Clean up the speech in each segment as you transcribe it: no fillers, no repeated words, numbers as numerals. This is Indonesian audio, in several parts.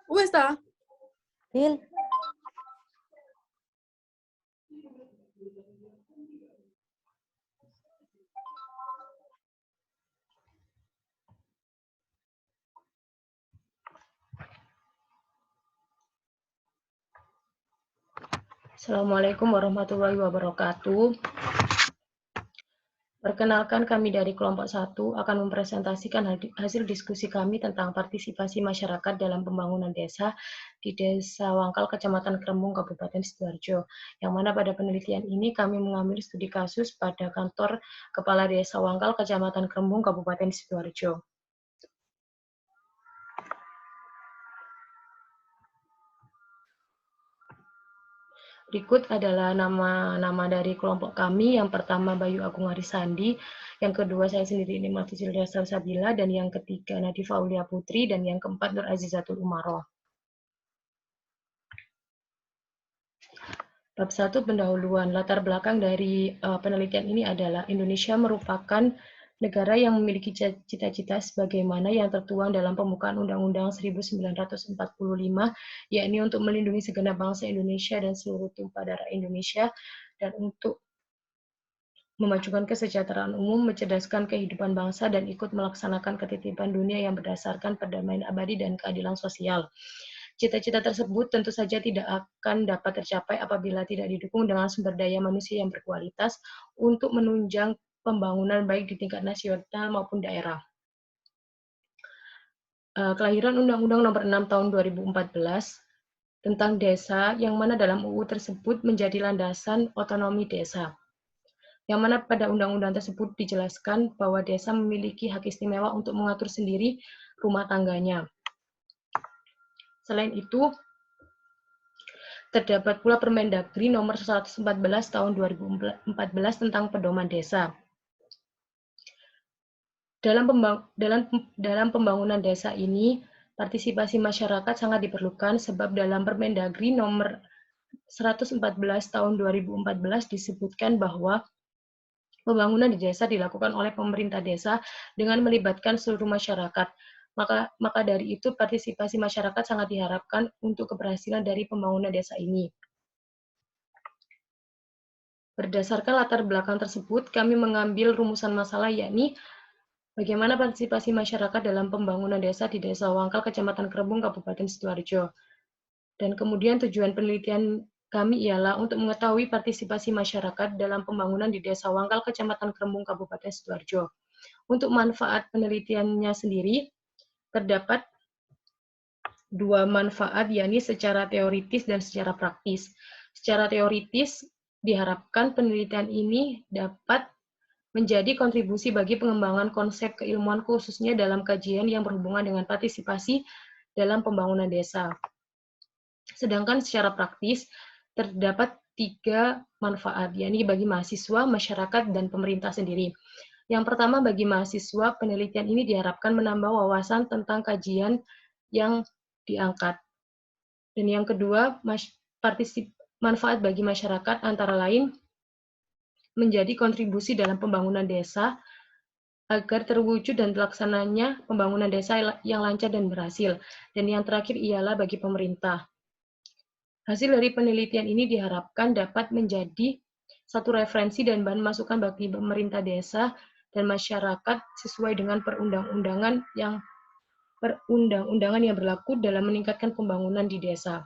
Wes ta? Lil. Assalamualaikum warahmatullahi wabarakatuh. Perkenalkan, kami dari kelompok 1 akan mempresentasikan hasil diskusi kami tentang partisipasi masyarakat dalam pembangunan desa di Desa Wangkal, Kecamatan Krembung, Kabupaten Sidoarjo. Yang mana pada penelitian ini kami mengambil studi kasus pada kantor Kepala Desa Wangkal, Kecamatan Krembung, Kabupaten Sidoarjo. Berikut adalah nama-nama dari kelompok kami. Yang pertama Bayu Agung Arisandi, yang kedua saya sendiri Nikmati Zilda Salsabila, dan yang ketiga Nadifa Aulia Putri, dan yang keempat Nur Azizatul Umaroh. Bab 1 pendahuluan. Latar belakang dari penelitian ini adalah Indonesia merupakan negara yang memiliki cita-cita sebagaimana yang tertuang dalam pembukaan Undang-Undang 1945, yakni untuk melindungi segenap bangsa Indonesia dan seluruh tumpah darah Indonesia, dan untuk memajukan kesejahteraan umum, mencerdaskan kehidupan bangsa, dan ikut melaksanakan ketitipan dunia yang berdasarkan perdamaian abadi dan keadilan sosial. Cita-cita tersebut tentu saja tidak akan dapat tercapai apabila tidak didukung dengan sumber daya manusia yang berkualitas untuk menunjang pembangunan baik di tingkat nasional maupun daerah. Kelahiran Undang-Undang Nomor 6 Tahun 2014 tentang desa, yang mana dalam UU tersebut menjadi landasan otonomi desa. Yang mana pada undang-undang tersebut dijelaskan bahwa desa memiliki hak istimewa untuk mengatur sendiri rumah tangganya. Selain itu, terdapat pula Permendagri Nomor 114 Tahun 2014 tentang pedoman desa. Dalam pembangunan desa ini, partisipasi masyarakat sangat diperlukan sebab dalam Permendagri Nomor 114 Tahun 2014 disebutkan bahwa pembangunan di desa dilakukan oleh pemerintah desa dengan melibatkan seluruh masyarakat. Maka dari itu partisipasi masyarakat sangat diharapkan untuk keberhasilan dari pembangunan desa ini. Berdasarkan latar belakang tersebut, kami mengambil rumusan masalah, yakni bagaimana partisipasi masyarakat dalam pembangunan desa di Desa Wangkal, Kecamatan Krembung, Kabupaten Sidoarjo. Dan kemudian tujuan penelitian kami ialah untuk mengetahui partisipasi masyarakat dalam pembangunan di Desa Wangkal, Kecamatan Krembung, Kabupaten Sidoarjo. Untuk manfaat penelitiannya sendiri, terdapat dua manfaat, yakni secara teoritis dan secara praktis. Secara teoritis, diharapkan penelitian ini dapat menjadi kontribusi bagi pengembangan konsep keilmuan khususnya dalam kajian yang berhubungan dengan partisipasi dalam pembangunan desa. Sedangkan secara praktis, terdapat 3 manfaat, yakni bagi mahasiswa, masyarakat, dan pemerintah sendiri. Yang pertama, bagi mahasiswa, penelitian ini diharapkan menambah wawasan tentang kajian yang diangkat. Dan yang kedua, manfaat bagi masyarakat antara lain menjadi kontribusi dalam pembangunan desa agar terwujud dan terlaksananya pembangunan desa yang lancar dan berhasil. Dan yang terakhir ialah bagi pemerintah. Hasil dari penelitian ini diharapkan dapat menjadi satu referensi dan bahan masukan bagi pemerintah desa dan masyarakat sesuai dengan perundang-undangan yang berlaku dalam meningkatkan pembangunan di desa.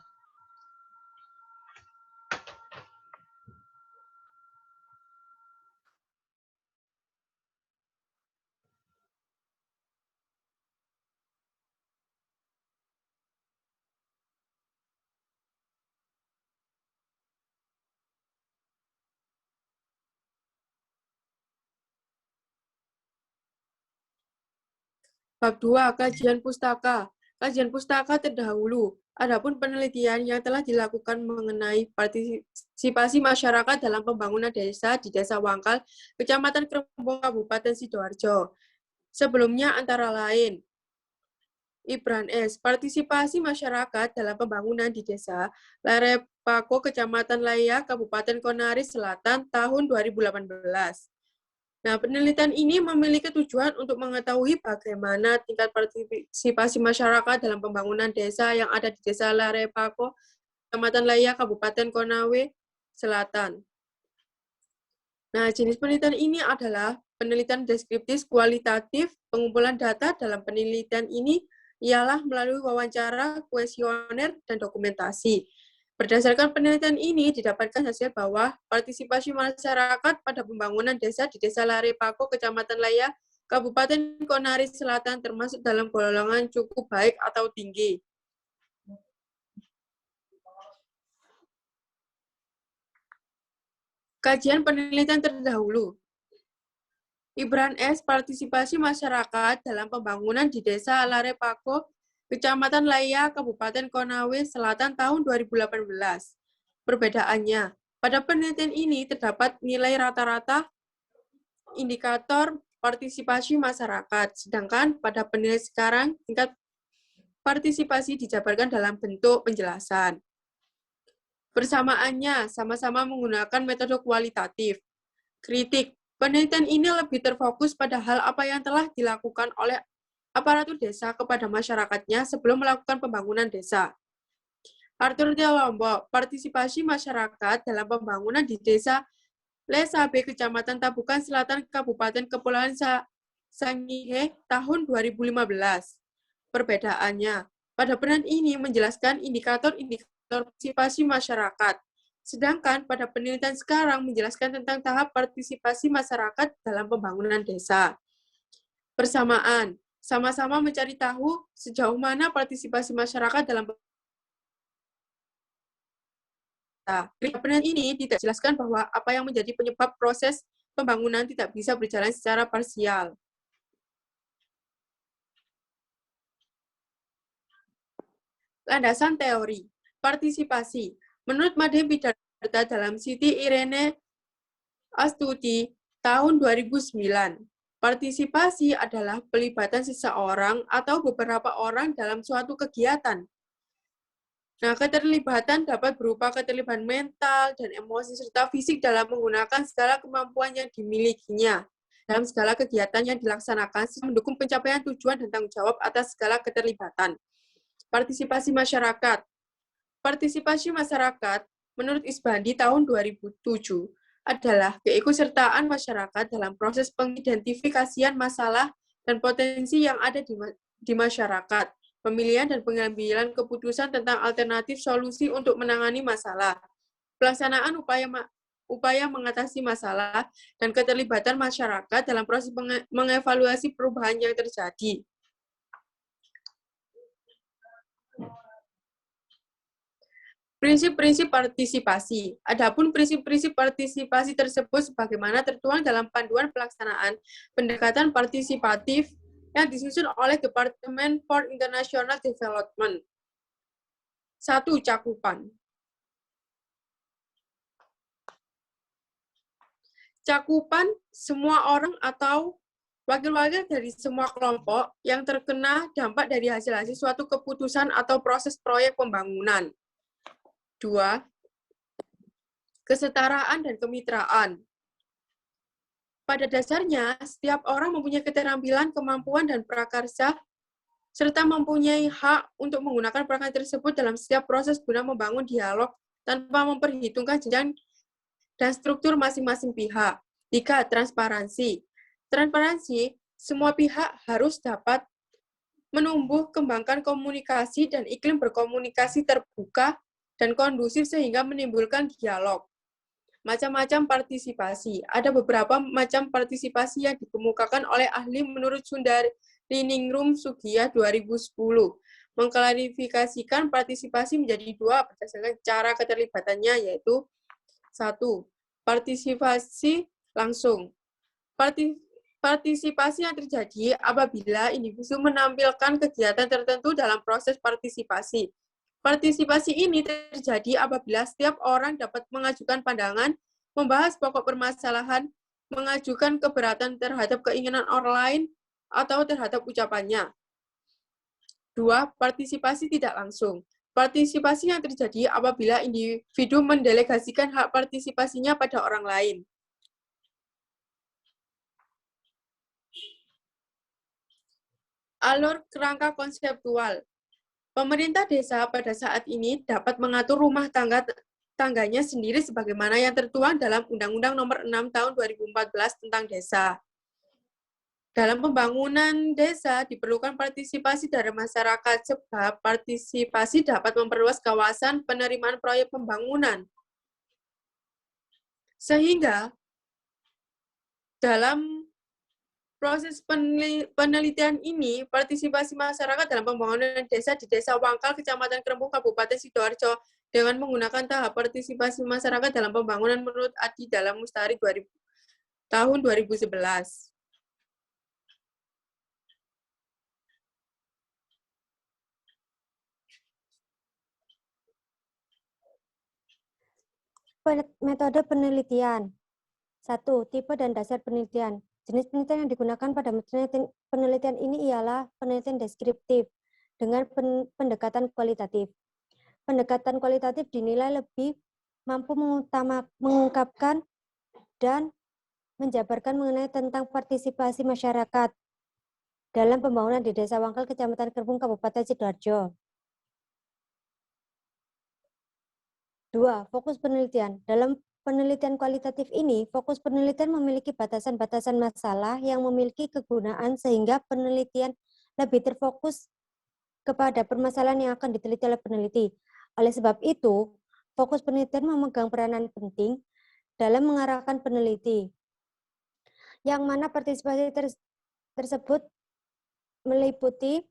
Bab 2, kajian pustaka. Kajian pustaka terdahulu. Adapun penelitian yang telah dilakukan mengenai partisipasi masyarakat dalam pembangunan desa di Desa Wangkal, Kecamatan Krembung, Kabupaten Sidoarjo. Sebelumnya antara lain, Ibran S. Partisipasi masyarakat dalam pembangunan di Desa Larepako, Kecamatan Layak, Kabupaten Konaris Selatan, tahun 2018. Nah, penelitian ini memiliki tujuan untuk mengetahui bagaimana tingkat partisipasi masyarakat dalam pembangunan desa yang ada di Desa Larepako, Kecamatan Laya, Kabupaten Konawe Selatan. Nah, jenis penelitian ini adalah penelitian deskriptif kualitatif. Pengumpulan data dalam penelitian ini ialah melalui wawancara, kuesioner, dan dokumentasi. Berdasarkan penelitian ini, didapatkan hasil bahwa partisipasi masyarakat pada pembangunan desa di Desa Larepako, Kecamatan Laya, Kabupaten Konawe Selatan termasuk dalam golongan cukup baik atau tinggi. Kajian penelitian terdahulu. Ibran S. Partisipasi masyarakat dalam pembangunan di Desa Larepako, Kecamatan Laya, Kabupaten Konawe Selatan tahun 2018. Perbedaannya, pada penelitian ini terdapat nilai rata-rata indikator partisipasi masyarakat, sedangkan pada penilaian sekarang tingkat partisipasi dijabarkan dalam bentuk penjelasan. Persamaannya sama-sama menggunakan metode kualitatif. Kritik, penelitian ini lebih terfokus pada hal apa yang telah dilakukan oleh aparatur desa kepada masyarakatnya sebelum melakukan pembangunan desa. Arthur T. Lombok, partisipasi masyarakat dalam pembangunan di Desa Lesabe, Kecamatan Tabukan Selatan, Kabupaten Kepulauan Sangihe, tahun 2015. Perbedaannya, pada penelitian ini menjelaskan indikator-indikator partisipasi masyarakat, sedangkan pada penelitian sekarang menjelaskan tentang tahap partisipasi masyarakat dalam pembangunan desa. Persamaan, sama-sama mencari tahu sejauh mana partisipasi masyarakat dalam penelitian ini tidak jelaskan bahwa apa yang menjadi penyebab proses pembangunan tidak bisa berjalan secara parsial. Landasan teori, partisipasi. Menurut Madhe Pidarta dalam Siti Irene Astuti tahun 2009, partisipasi adalah pelibatan seseorang atau beberapa orang dalam suatu kegiatan. Nah, keterlibatan dapat berupa keterlibatan mental dan emosi serta fisik dalam menggunakan segala kemampuan yang dimilikinya dalam segala kegiatan yang dilaksanakan mendukung pencapaian tujuan dan tanggung jawab atas segala keterlibatan. Partisipasi masyarakat. Partisipasi masyarakat menurut Isbandi tahun 2007 adalah keikutsertaan masyarakat dalam proses pengidentifikasian masalah dan potensi yang ada di masyarakat, pemilihan dan pengambilan keputusan tentang alternatif solusi untuk menangani masalah, pelaksanaan upaya mengatasi masalah, dan keterlibatan masyarakat dalam proses mengevaluasi perubahan yang terjadi. Prinsip-prinsip partisipasi. Adapun prinsip-prinsip partisipasi tersebut sebagaimana tertuang dalam panduan pelaksanaan pendekatan partisipatif yang disusun oleh Departemen for International Development. 1. Cakupan. Cakupan semua orang atau wakil-wakil dari semua kelompok yang terkena dampak dari hasil-hasil suatu keputusan atau proses proyek pembangunan. 2. Kesetaraan dan kemitraan. Pada dasarnya, setiap orang mempunyai keterampilan, kemampuan, dan prakarsa, serta mempunyai hak untuk menggunakan prakarsa tersebut dalam setiap proses guna membangun dialog tanpa memperhitungkan jenjang dan struktur masing-masing pihak. 3. Transparansi. Transparansi, semua pihak harus dapat menumbuh kembangkan komunikasi dan iklim berkomunikasi terbuka dan kondusif sehingga menimbulkan dialog. Macam-macam partisipasi. Ada beberapa macam partisipasi yang dikemukakan oleh ahli menurut Sundariningrum Sugiyah 2010. Mengklarifikasikan partisipasi menjadi 2 berdasarkan cara keterlibatannya, yaitu 1. Partisipasi langsung. Partisipasi yang terjadi apabila individu menampilkan kegiatan tertentu dalam proses partisipasi. Partisipasi ini terjadi apabila setiap orang dapat mengajukan pandangan, membahas pokok permasalahan, mengajukan keberatan terhadap keinginan orang lain, atau terhadap ucapannya. 2. Partisipasi tidak langsung. Partisipasi yang terjadi apabila individu mendelegasikan hak partisipasinya pada orang lain. Alur kerangka konseptual. Pemerintah desa pada saat ini dapat mengatur rumah tangganya sendiri sebagaimana yang tertuang dalam Undang-Undang Nomor 6 Tahun 2014 tentang Desa. Dalam pembangunan desa diperlukan partisipasi dari masyarakat sebab partisipasi dapat memperluas kawasan penerimaan proyek pembangunan. Sehingga dalam proses penelitian ini, partisipasi masyarakat dalam pembangunan desa di Desa Wangkal, Kecamatan Krembung, Kabupaten Sidoarjo, dengan menggunakan tahap partisipasi masyarakat dalam pembangunan menurut Adi dalam Mustari tahun 2011. Metode penelitian. 1. Tipe dan dasar penelitian. Jenis penelitian yang digunakan pada penelitian ini ialah penelitian deskriptif dengan pendekatan kualitatif. Pendekatan kualitatif dinilai lebih mampu mengungkapkan dan menjabarkan mengenai tentang partisipasi masyarakat dalam pembangunan di Desa Wangkal, Kecamatan Kerbung, Kabupaten Sidoarjo. 2. Fokus penelitian. Dalam penelitian kualitatif ini, fokus penelitian memiliki batasan-batasan masalah yang memiliki kegunaan sehingga penelitian lebih terfokus kepada permasalahan yang akan diteliti oleh peneliti. Oleh sebab itu, fokus penelitian memegang peranan penting dalam mengarahkan peneliti, yang mana partisipasi tersebut meliputi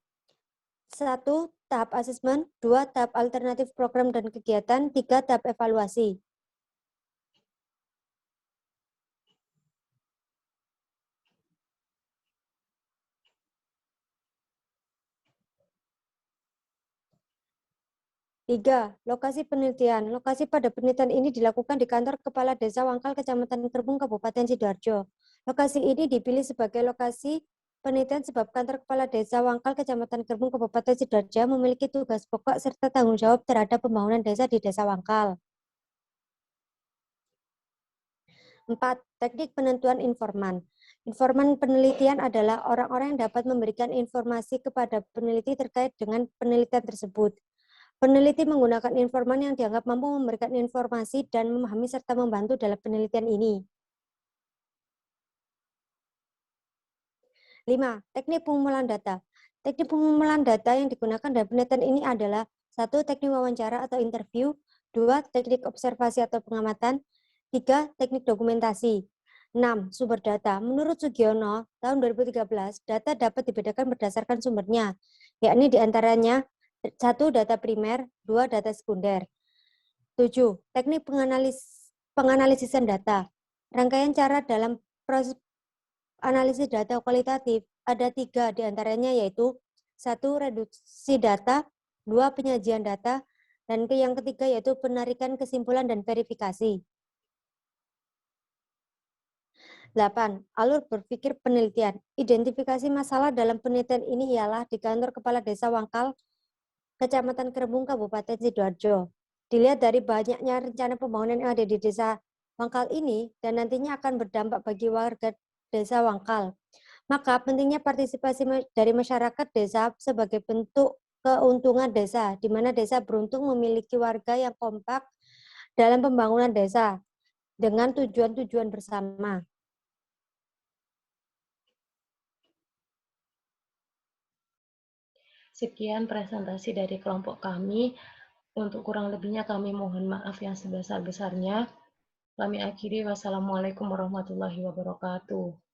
1. Tahap asesmen, 2. Tahap alternatif program dan kegiatan, 3. Tahap evaluasi. Tiga, lokasi penelitian. Lokasi pada penelitian ini dilakukan di kantor Kepala Desa Wangkal, Kecamatan Kerbung, Kabupaten Sidoarjo. Lokasi ini dipilih sebagai lokasi penelitian sebab kantor Kepala Desa Wangkal, Kecamatan Kerbung, Kabupaten Sidoarjo memiliki tugas pokok serta tanggung jawab terhadap pembangunan desa di Desa Wangkal. 4. Teknik penentuan informan. Informan penelitian adalah orang-orang yang dapat memberikan informasi kepada peneliti terkait dengan penelitian tersebut. Peneliti menggunakan informan yang dianggap mampu memberikan informasi dan memahami serta membantu dalam penelitian ini. 5. Teknik pengumpulan data. Teknik pengumpulan data yang digunakan dalam penelitian ini adalah 1. Teknik wawancara atau interview, 2. Teknik observasi atau pengamatan, 3. Teknik dokumentasi. 6. Sumber data. Menurut Sugiono, tahun 2013, data dapat dibedakan berdasarkan sumbernya, yakni diantaranya 1. Data primer, 2. Data sekunder. 7. Teknik penganalisisan data. Rangkaian cara dalam proses analisis data kualitatif ada 3 diantaranya yaitu 1. Reduksi data, 2. Penyajian data, dan yang ketiga yaitu penarikan kesimpulan dan verifikasi. 8. Alur berpikir penelitian. Identifikasi masalah dalam penelitian ini ialah di kantor Kepala Desa Wangkal, Kecamatan Kerbung, Kabupaten Sidoarjo. Dilihat dari banyaknya rencana pembangunan yang ada di Desa Wangkal ini dan nantinya akan berdampak bagi warga Desa Wangkal, maka pentingnya partisipasi dari masyarakat desa sebagai bentuk keuntungan desa, di mana desa beruntung memiliki warga yang kompak dalam pembangunan desa dengan tujuan-tujuan bersama. Sekian presentasi dari kelompok kami. Untuk kurang lebihnya kami mohon maaf yang sebesar-besarnya. Kami akhiri. Wassalamualaikum warahmatullahi wabarakatuh.